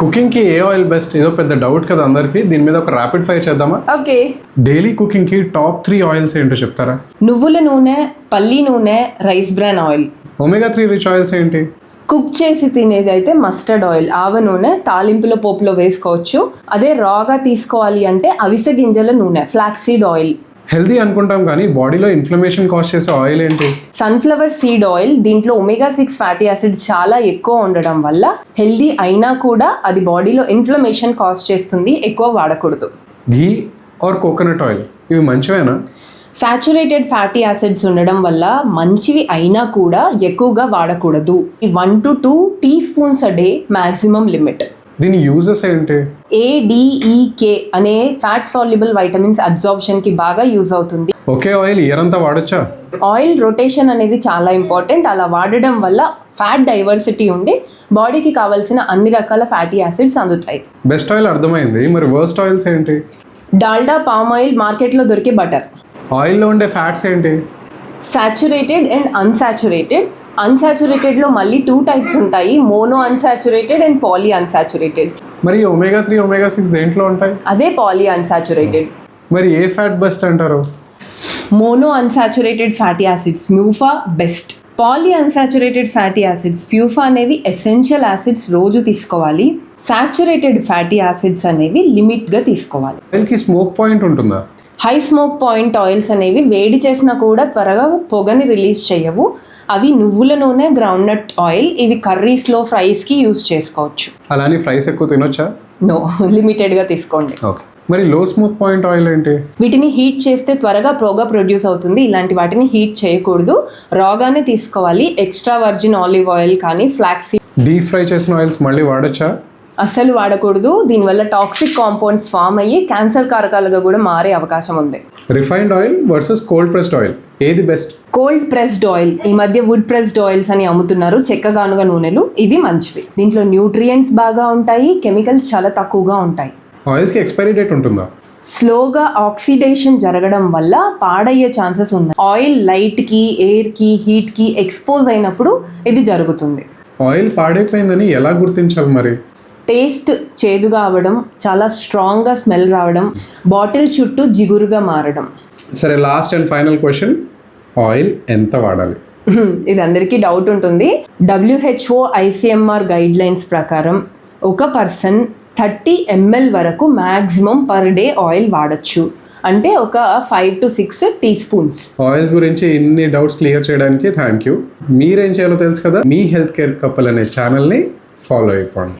Cooking కి ఏ oil best? ఏదో పెద్ద డౌట్ కదా అందరికి. దీని మీద ఒక ర్యాపిడ్ ఫైర్ చేద్దామా? ఓకే. డైలీ కుకింగ్ కి టాప్ 3 ఆయిల్స్ ఏంటో చెప్తారా? నువ్వుల నూనె, పల్లి నూనె, rice bran oil. Omega 3 rich oils ఏంటి? కుక్ చేసి తినేది అయితే మస్టర్డ్ ఆయిల్, ఆవ నూనె, తాలింపులో పోపులో వేసుకోవచ్చు. అదే రాగా తీసుకోవాలి అంటే అవిసె గింజల నూనె, ఫ్లాక్సీడ్ ఆయిల్. హెల్దీ అనుకుంటాం కానీ బాడీలో ఇన్ఫ్లమేషన్ కాజ్ చేసే ఆయిల్ ఏంటి? Sunflower seed oil. దీంట్లో ఒమేగా 6 ఫ్యాటీ యాసిడ్స్ చాలా ఎక్కువ ఉండడం వల్ల హెల్దీ అయినా కూడా అది బాడీలో ఇన్ఫ్లమేషన్ కాజ్ చేస్తుంది, ఎక్కువ వాడకూడదు. ఘీ ఆర్ కోకోనట్ ఆయిల్ ఇవి మంచివేనా? సాచురేటెడ్ ఫ్యాటీ యాసిడ్స్ ఉండడం వల్ల మంచివి అయినా కూడా ఎక్కువగా వాడకూడదు. 1 to 2 teaspoons a day maximum limit. దీని యూజెస్ ఏంటి? ADEK అనే ఫ్యాట్ సాల్యుబుల్ వైటమిన్స్ అబ్జార్ప్షన్ కి బాగా యూజ్ అవుతుంది. ఒకే ఆయిల్ ఇయర్ అంతా వాడొచ్చా? ఆయిల్ రొటేషన్ అనేది చాలా ఇంపార్టెంట్. అలా వాడడం వల్ల ఫ్యాట్ డైవర్సిటీ ఉండి బాడీకి కావాల్సిన అన్ని రకాల ఫ్యాటీ యాసిడ్స్ అందుతాయి. బెస్ట్ ఆయిల్ అర్థమైంది, మరి వర్స్ట్ ఆయిల్స్ ఏంటి? డాల్డా, పామ్ ఆయిల్, మార్కెట్లో దొరికే బటర్. ఆయిల్లో ఉండే ఫ్యాట్స్ ఏంటి? Saturated and unsaturated. అన్సాచురేటెడ్లో మళ్ళీ 2 టైప్స్ ఉంటాయి, mono unsaturated and poly unsaturated. మరి ఒమేగా 3 ఒమేగా 6 దేంట్లో ఉంటాయి? అదే పాలీ అన్సాచురేటెడ్. మరి ఏ ఫ్యాట్ బెస్ట్ అంటారు? Mono unsaturated fatty acids MUFA best. Poly unsaturated fatty acids PUFA అనేవి ఎసెన్షియల్ యాసిడ్స్, రోజు తీసుకోవాలి. సాచురేటెడ్ ఫ్యాటీ యాసిడ్స్ అనేవి లిమిట్గా తీసుకోవాలి. ఆయిల్కి స్మోక్ పాయింట్ ఉంటుందా? హై స్మోక్ పాయింట్ ఆయిల్స్ అనేవి వేడి చేసినా కూడా త్వరగా పొగని రిలీజ్ చేయవు. అవి నువ్వుల నూనె, గ్రౌండ్నట్ ఆయిల్. ఇవి కర్రీస్లో, ఫ్రైస్కి యూజ్ చేసుకోవచ్చు. అలానే ఫ్రైస్ ఎక్కువ తినొచ్చా? నో, లిమిటెడ్గా తీసుకోండి. ఓకే. మరి లో స్మోక్ పాయింట్ ఆయిల్ ఏంటి? వీటిని హీట్ చేస్తే త్వరగా పొగ ప్రొడ్యూస్ అవుతుంది. ఇలాంటి వాటిని హీట్ చేయకూడదు, రాగానే తీసుకోవాలి. ఎక్స్ట్రా వర్జిన్ ఆలివ్ ఆయిల్ కానీ, ఫ్లాక్సీ. డీప్ ఫ్రై చేసిన ఆయిల్స్ మళ్ళీ వాడచ్చా? అస్సలు వాడకూడదు. దీనివల్ల టాక్సిక్ కాంపౌండ్స్ ఫామ్ అయ్యి క్యాన్సర్ కారకాలుగా కూడా మారే అవకాశం ఉంది. Refined oil versus cold pressed oil ఏది బెస్ట్? Cold pressed oil. ఈ మధ్య వుడ్ ప్రెస్డ్ ఆయిల్స్ అని అమ్ముతున్నారు, చెక్కగానుగ నూనెలు. ఇవి మంచివి. దీంట్లో న్యూట్రియంట్స్ బాగా ఉంటాయి, కెమికల్స్ చాలా తక్కువగా ఉంటాయి. ఆయిల్స్కి ఎక్స్పైరీ డేట్ ఉంటుందా? స్లోగా ఆక్సిడేషన్ జరగడం వల్ల పాడయ్యే ఛాన్సెస్ ఉన్నాయి. ఆయిల్ లైట్కి, ఎయిర్కి, హీట్కి ఎక్స్పోజ్ అయినప్పుడు ఇది జరుగుతుంది. ఆయిల్ పాడైపోయిందని ఎలా గుర్తించాలి మరి? టేస్ట్ చేదుగా అవ్వడం, చాలా స్ట్రాంగ్గా స్మెల్ రావడం, బాటిల్ చుట్టూ జిగురుగా మారడం. సరే, last and final question, oil ఎంత వాడాలి? ఇది అందరికీ డౌట్ ఉంటుంది. WHO ICMR గైడ్ లైన్స్ ప్రకారం ఒక పర్సన్ 30 ml వరకు మ్యాక్సిమం పర్ డే ఆయిల్ వాడచ్చు. అంటే ఒక 5 to 6 teaspoons. ఆయిల్స్ గురించి ఇన్ని డౌట్స్ క్లియర్ చేయడానికి థ్యాంక్ యూ. మీరేం చేయాలో తెలుసు కదా. మీ హెల్త్ కేర్ కపుల్ అనే ఛానల్ని ఫాలో అయిపోండి.